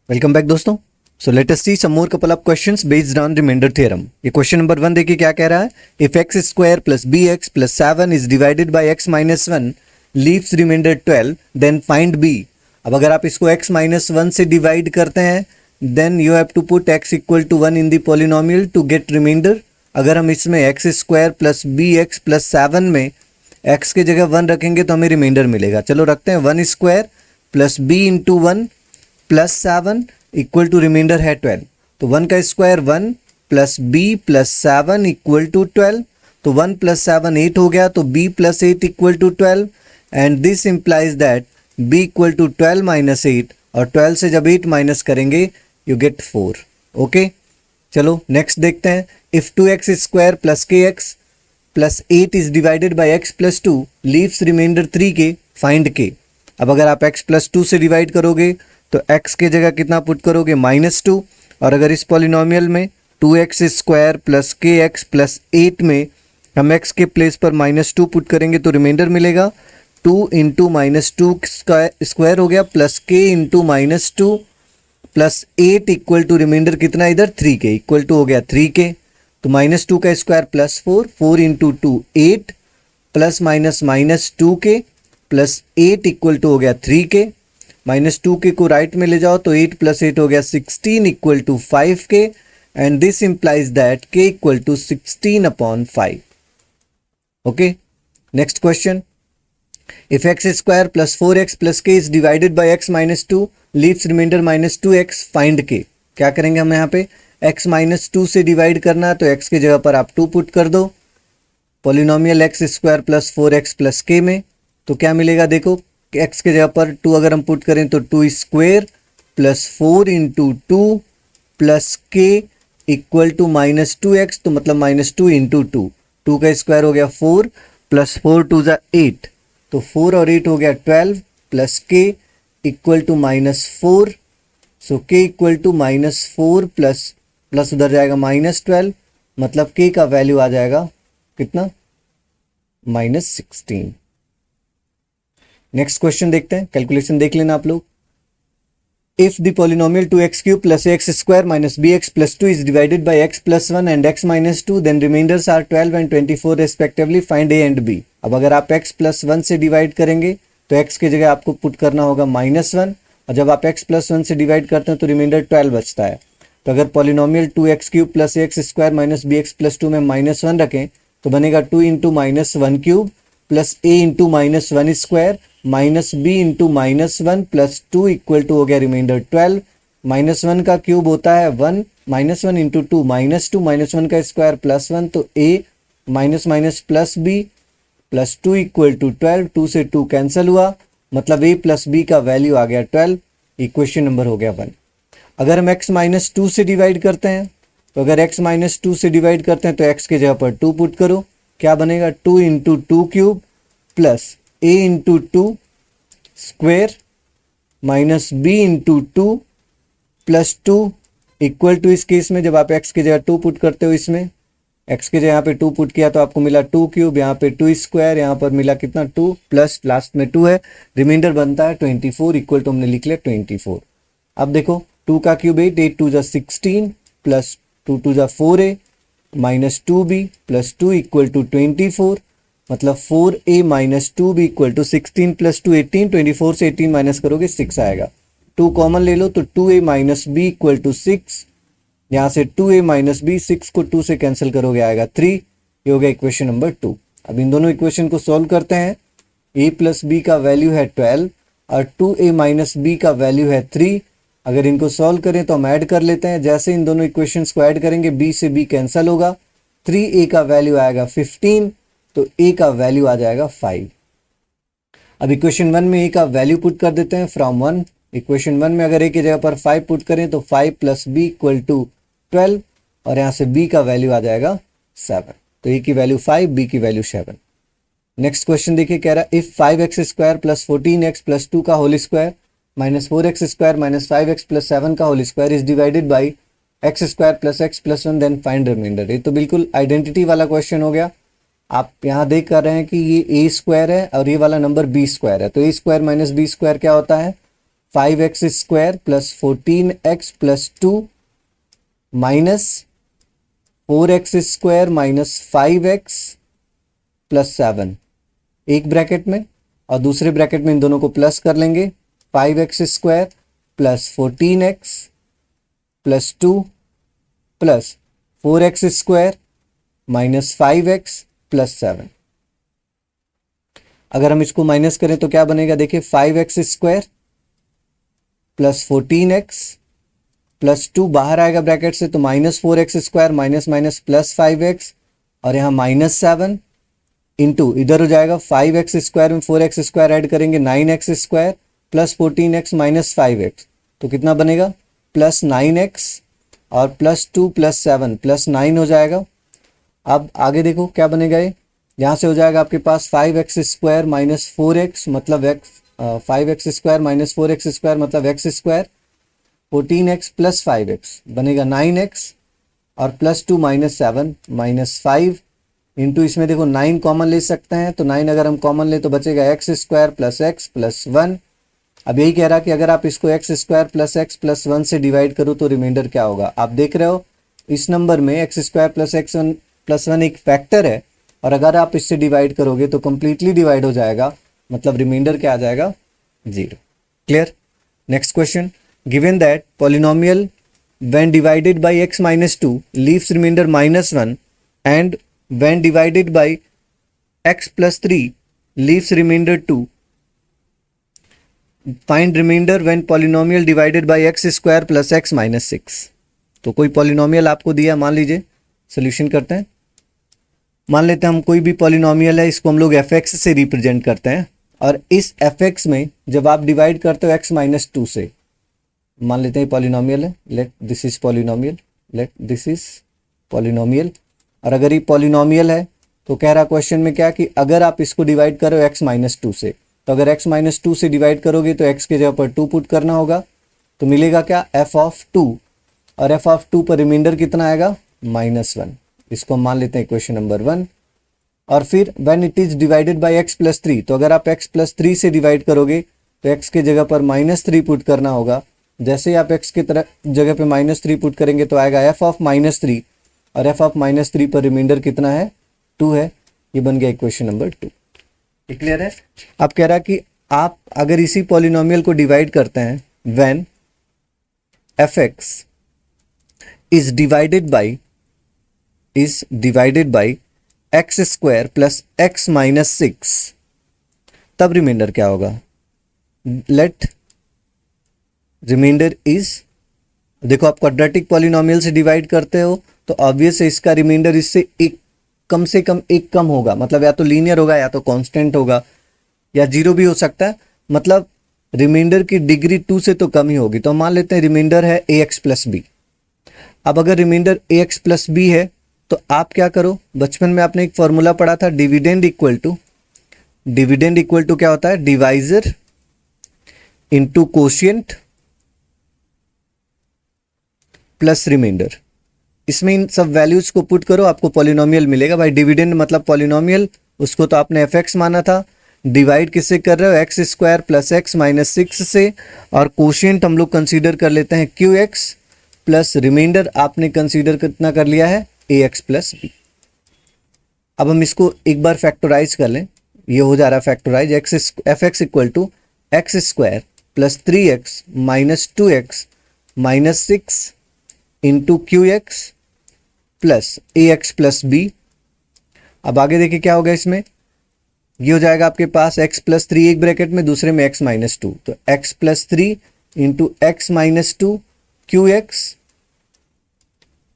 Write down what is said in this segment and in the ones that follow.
Welcome back दोस्तों। So let us see some more couple of questions based on remainder theorem. ये question number 1 देखिए क्या कह रहा है। If x square plus b x plus 7 is divided by x minus 1 leaves remainder 12 then find b. अब अगर आप इसको x माइनस 1 से डिवाइड करते हैं then you have to put x equal to 1 in the polynomial to get remainder. अगर हम इसमें x square plus b x plus 7 में x की जगह 1 रखेंगे तो हमें रिमाइंडर मिलेगा। चलो रखते हैं 1 square plus b into 1 plus 7 equal to remainder है 12। तो 1 का square 1 plus b plus 7 equal to 12। तो 1 प्लस 7 8 हो गया, तो b plus 8 equal to 12 and this implies that b equal to 12 minus 8 और 12 से जब 8 माइनस करेंगे यू गेट 4। ओके चलो नेक्स्ट देखते हैं। If 2x square plus k x plus 8 is divided by x plus 2 leaves remainder 3 k find के। अब अगर आप x प्लस 2 से डिवाइड करोगे तो x के जगह कितना पुट करोगे -2, और अगर इस पॉलिनोमियल में 2x square plus k x plus 8 में हम x के प्लेस पर -2 पुट करेंगे तो रिमाइंडर मिलेगा 2 इंटू -2 स्क्वायर हो गया plus k into -2 plus 8 equal to remainder कितना इधर 3 के इक्वल टू हो गया 3 के। तो -2 का square plus 4 into 2 8 plus minus 2 के प्लस 8 इक्वल टू हो गया 3 के। -2 के को राइट में ले जाओ तो 8 प्लस 8 हो गया 16 equal to 5 k and this implies that k equal to 16 upon 5। Okay next question. If x square plus 4x plus k is divided by x minus 2 leaves remainder -2x find k. क्या करेंगे हम यहाँ पे x minus 2 से divide करना है तो x की जगह पर आप 2 पुट कर दो polynomial x square plus 4x plus के में। तो क्या मिलेगा देखो x के जगह पर 2 अगर हम पुट करें तो 2 स्क्वायर प्लस 4 इंटू 2 प्लस के इक्वल टू -2x, तो मतलब -2 इंटू 2 का स्क्वायर हो गया 4 प्लस 4 2 ज़ा 8, तो 4 और 8 हो गया 12 प्लस के इक्वल टू -4। सो के इक्वल टू -4 प्लस उधर जाएगा -12, मतलब के का वैल्यू आ जाएगा कितना -16। नेक्स्ट क्वेश्चन देखते हैं, कैलकुलेशन देख लेना आप लोग। If the polynomial 2x cube plus x square minus b x plus 2 is divided by x plus 1 and x minus 2 then remainders are 12 and 24 respectively find a and b। अब अगर आप x plus 1 से divide करेंगे तो x की जगह आपको put करना होगा -1, और जब आप x प्लस 1 से डिवाइड करते हैं तो रिमाइंडर 12 बचता है। तो अगर polynomial 2x cube plus x square minus b x plus 2 में -1 रखें तो बनेगा 2 into -1 cube plus a into -1 square minus b into -1 plus 2 equal to हो गया रिमाइंडर 12। -1 का क्यूब होता है 1, -1 इंटू 2 -2, -1 का स्क्वायर प्लस 1, तो a minus plus b plus 2 equal to 12। 2 से 2 कैंसिल हुआ, मतलब a प्लस b का वैल्यू आ गया 12। इक्वेशन नंबर हो गया 1। अगर हम x माइनस 2 से डिवाइड करते हैं तो अगर x माइनस 2 से डिवाइड करते हैं तो x की जगह पर 2 पुट करो। क्या बनेगा 2 into 2 cube plus a into 2 square minus b into 2 plus 2 equal to, इस केस में जब आप x की जगह 2 पुट करते हो, इसमें x की जगह यहाँ पे 2 पुट किया तो आपको मिला 2 क्यूब, यहाँ पे 2 स्क्वायर, यहाँ पर मिला कितना 2 प्लस लास्ट में 2 है, रिमाइंडर बनता है 24 इक्वल टू हमने लिख लिया 24। अब देखो 2 का क्यूब 8, 8 2 ज़ा 16 प्लस 2 2 ज़ा 4a minus 2b plus 2 equal to 24, मतलब 4a minus 2b equal to 16 plus 2 18, 24 से 18 माइनस करोगे 6 आएगा। 2 कॉमन ले लो तो 2a minus b equal to 6, यहाँ से 2a माइनस b, 6 को 2 से कैंसिल करोगे आएगा 3। ये हो गया इक्वेशन नंबर 2। अब इन दोनों इक्वेशन को सॉल्व करते हैं। a प्लस b का वैल्यू है 12 और 2a माइनस b का वैल्यू है 3। अगर इनको सॉल्व करें तो हम ऐड कर लेते हैं। जैसे इन दोनों इक्वेशंस को ऐड करेंगे b से b कैंसिल होगा, 3a का वैल्यू आएगा 15, तो a का वैल्यू आ जाएगा 5। अब इक्वेशन 1 में a का वैल्यू पुट कर देते हैं फ्रॉम 1। इक्वेशन 1 में अगर a की जगह पर 5 पुट करें तो 5 प्लस b इक्वल टू 12, और यहाँ से b का वैल्यू आ जाएगा 7। तो a की वैल्यू 5, b की वैल्यू 7। नेक्स्ट क्वेश्चन देखिए, कह रहा है if 5x square plus 14x plus 2 का whole square minus 4x square minus 5x plus 7 का whole square is divided by x square plus x plus 1 then find remainder. ये तो बिल्कुल आइडेंटिटी वाला क्वेश्चन हो गया। आप यहाँ देख कर रहे हैं कि ये a स्क्वायर है और ये वाला नंबर b स्क्वायर है, तो a square minus b square क्या होता है 5x² plus 14x plus 2 minus 4x² minus 5x plus 7 एक ब्रैकेट में, और दूसरे ब्रैकेट में इन दोनों को प्लस कर लेंगे। 5x² plus 14x plus 2 plus 4x² minus 5x plus 7। अगर हम इसको माइनस करें तो क्या बनेगा, देखिए 5x² प्लस 14x प्लस 2 बाहर आएगा ब्रैकेट से, तो minus 4x² minus minus plus 5x, और यहाँ माइनस 7 इंटू इधर हो जाएगा 5x² में 4x² ऐड करेंगे 9x² plus 14x minus 5x, तो कितना बनेगा प्लस 9x और प्लस 2 प्लस 7 प्लस 9 हो जाएगा। अब आगे देखो क्या बनेगा, ये यहाँ से हो जाएगा आपके पास 5x² माइनस 4x मतलब x, 5x² माइनस 4x² मतलब x², 14x प्लस 5x बनेगा 9x और प्लस 2 माइनस 7 माइनस 5 इंटू इसमें देखो 9 कॉमन ले सकते हैं, तो 9 अगर हम कॉमन ले तो बचेगा x² प्लस x प्लस 1। अब यही कह रहा कि अगर आप इसको x² प्लस x प्लस 1 से डिवाइड करो तो रिमाइंडर क्या होगा। आप देख रहे हो इस नंबर में x² प्लस x प्लस 1 एक फैक्टर है, और अगर आप इससे डिवाइड करोगे तो कंप्लीटली डिवाइड हो जाएगा, मतलब रिमाइंडर क्या आ जाएगा 0। Clear. Next question, given that polynomial when divided by x minus 2 leaves remainder minus 1 and when divided by x plus 3 leaves remainder 2, find remainder when polynomial divided by x² plus x minus 6। तो कोई polynomial आपको दिया, मान लीजिए, solution करते हैं। मान लेते हैं हम कोई भी पॉलिनोमियल है, इसको हम लोग fx से रिप्रेजेंट करते हैं, और इस fx में जब आप डिवाइड करते हो x माइनस 2 से, मान लेते हैं पॉलिनोमियल है, let this is polynomial, let this is polynomial. और अगर ये पॉलिनोमियल है तो कह रहा क्वेश्चन में क्या कि अगर आप इसको डिवाइड करो x माइनस 2 से, तो अगर x माइनस 2 से डिवाइड करोगे तो x के जगह पर 2 पुट करना होगा, तो मिलेगा क्या f ऑफ 2, और f ऑफ 2 पर रिमाइंडर कितना आएगा -1। इसको मान लेते हैं इक्वेशन नंबर 1। और फिर when it is divided by x plus 3, तो अगर आप x प्लस 3 से डिवाइड करोगे तो x के जगह पर -3 पुट करना होगा। जैसे ही आप x के जगह पे -3 पुट करेंगे तो आएगा f ऑफ -3, और f ऑफ -3 पर रिमाइंडर कितना है 2 है। ये बन गया इक्वेशन नंबर 2। क्लियर है। अब कह रहा कि आप अगर इसी पॉलिनोमियल को डिवाइड करते हैं when fx is divided by x² plus x minus 6, तब रिमाइंडर क्या होगा। लेट रिमाइंडर इज, देखो आप क्वाड्रेटिक पॉलिनोमियल से डिवाइड करते हो तो ऑब्वियस है इसका रिमाइंडर इससे एक कम से कम एक कम होगा, मतलब या तो लीनियर होगा या तो कांस्टेंट होगा या 0 भी हो सकता है, मतलब रिमाइंडर की डिग्री 2 से तो कम ही होगी। तो मान लेते हैं रिमाइंडर है ax प्लस बी। अब अगर रिमाइंडर ax प्लस बी है तो आप क्या करो, बचपन में आपने एक फॉर्मूला पढ़ा था, डिविडेंड इक्वल टू क्या होता है, divisor into quotient plus remainder. इसमें इन सब वैल्यूज को पुट करो, आपको पॉलिनोमियल मिलेगा। भाई डिविडेंड मतलब पॉलिनोमियल, उसको तो आपने fx माना था, डिवाइड किससे कर रहे हो x² प्लस x माइनस 6 से, और कोशिएंट हम लोग कंसीडर कर लेते हैं qx प्लस रिमाइंडर आपने कंसीडर कितना कर लिया है ax प्लस बी। अब हम इसको एक बार फैक्टराइज कर लें, ये हो जा रहा है factorise, fx equal to x² plus 3x minus 2x minus 6 into qx plus ax plus b. अब आगे देखिए क्या होगा, इसमें ये हो जाएगा आपके पास x प्लस 3 एक ब्रैकेट में, दूसरे में x माइनस 2, तो x plus 3 into x minus 2 qx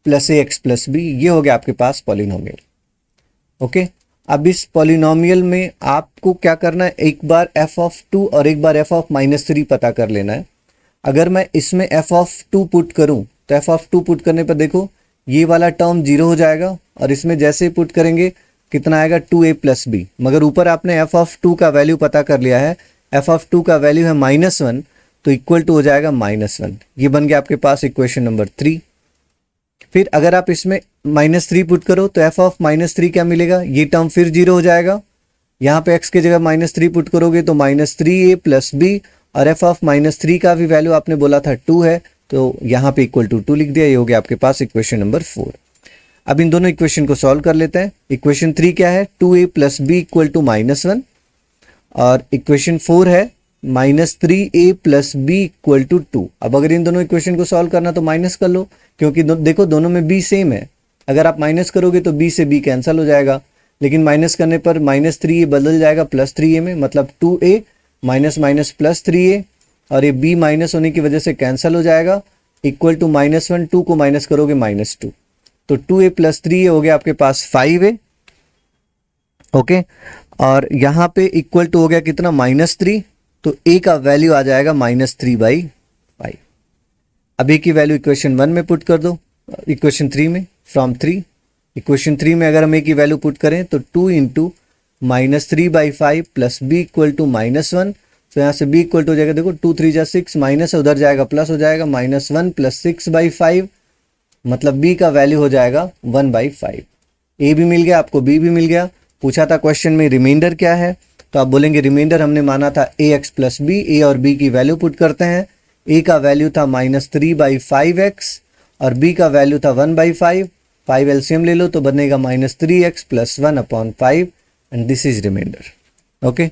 plus ax plus b. ये हो गया आपके पास पॉलिनोमियल। ओके, अब इस पॉलिनोमियल में आपको क्या करना है, एक बार f ऑफ 2 और एक बार f ऑफ -3 पता कर लेना है। अगर मैं इसमें f ऑफ 2 पुट करूं तो f ऑफ 2 पुट करने पर देखो ये वाला टर्म 0 हो जाएगा, और इसमें जैसे ही पुट करेंगे कितना आएगा 2a प्लस बी। मगर ऊपर आपने f ऑफ 2 का वैल्यू पता कर लिया है, f ऑफ 2 का वैल्यू है -1, तो इक्वल टू हो जाएगा -1। ये बन गया आपके पास इक्वेशन नंबर 3। फिर अगर आप इसमें -3 पुट करो तो f ऑफ -3 क्या मिलेगा, ये टर्म फिर 0 हो जाएगा। यहाँ पे x की जगह -3 पुट करोगे तो -3a प्लस बी, और एफ ऑफ -3 का भी वैल्यू आपने बोला था 2 है, तो यहाँ पे इक्वल टू 2 लिख दिया। ये हो गया आपके पास इक्वेशन नंबर 4। अब इन दोनों इक्वेशन को सॉल्व कर लेते हैं। इक्वेशन 3 क्या है, 2a + b = -1, और इक्वेशन 4 है -3a + b = 2। अब अगर इन दोनों इक्वेशन को सॉल्व करना तो माइनस कर लो, क्योंकि देखो दोनों में b सेम है। अगर आप माइनस करोगे तो b से b कैंसिल हो जाएगा, लेकिन माइनस करने पर -3a बदल जाएगा +3a में, मतलब 2a माइनस +3a, और ये b माइनस होने की वजह से कैंसिल हो जाएगा, इक्वल टू -1, 2 को माइनस करोगे -2, तो 2a + 3a हो गया आपके पास 5a। ओके, और यहाँ पे इक्वल टू हो गया कितना, -3, तो a का वैल्यू आ जाएगा -3/5। अब a की वैल्यू इक्वेशन 1 में पुट कर दो, इक्वेशन 3 में, फ्रॉम 3। इक्वेशन 3 में अगर हम a की वैल्यू पुट करें तो 2 × -3/5 + b = -1, तो यहाँ से b इक्वल टू हो जाएगा, देखो 2 3 जा 6, माइनस है उधर जाएगा प्लस हो जाएगा, -1 + 6/5, मतलब b का वैल्यू हो जाएगा 1/5। a भी मिल गया आपको, b भी मिल गया। पूछा था क्वेश्चन में रिमाइंडर क्या है, तो आप बोलेंगे रिमाइंडर हमने माना था ax + b। a और b की वैल्यू पुट करते हैं। a का वैल्यू था -3/5x और b का वैल्यू था 1/5। 5 एलसीएम ले लो तो बनेगा -3x + 1/5, and this is remainder. Okay.